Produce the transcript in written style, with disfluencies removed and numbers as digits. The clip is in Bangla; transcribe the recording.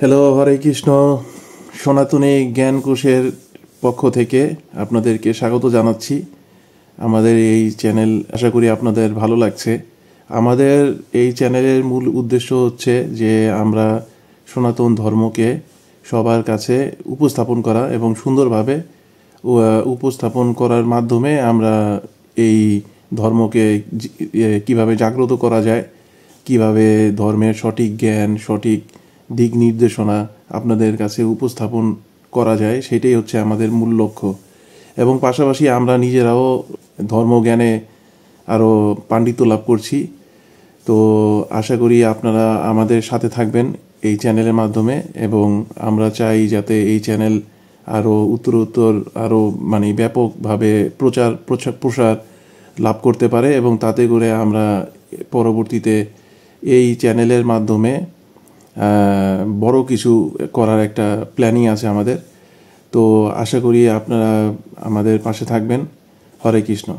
হ্যালো, হরে কৃষ্ণ। সনাতনী জ্ঞান কোষের পক্ষ থেকে আপনাদেরকে স্বাগত জানাচ্ছি আমাদের এই চ্যানেল। আশা করি আপনাদের ভালো লাগছে। আমাদের এই চ্যানেলের মূল উদ্দেশ্য হচ্ছে যে আমরা সনাতন ধর্মকে সবার কাছে উপস্থাপন করা এবং সুন্দরভাবে উপস্থাপন করার মাধ্যমে আমরা এই ধর্মকে কিভাবে জাগ্রত করা যায়, কিভাবে ধর্মের সঠিক জ্ঞান, সঠিক দিক নির্দেশনা আপনাদের কাছে উপস্থাপন করা যায়, সেটাই হচ্ছে আমাদের মূল লক্ষ্য। এবং পাশাপাশি আমরা নিজেরাও ধর্মজ্ঞানে আরও পাণ্ডিত্য লাভ করছি। তো আশা করি আপনারা আমাদের সাথে থাকবেন এই চ্যানেলের মাধ্যমে, এবং আমরা চাই যাতে এই চ্যানেল আরও উত্তরোত্তর আরও ব্যাপকভাবে প্রসার লাভ করতে পারে, এবং তাতে করে আমরা পরবর্তীতে এই চ্যানেলের মাধ্যমে বড় কিছু করার একটা প্ল্যানিং আছে আমাদের। তো আশা করি আপনারা আমাদের পাশে থাকবেন। হরে কৃষ্ণ।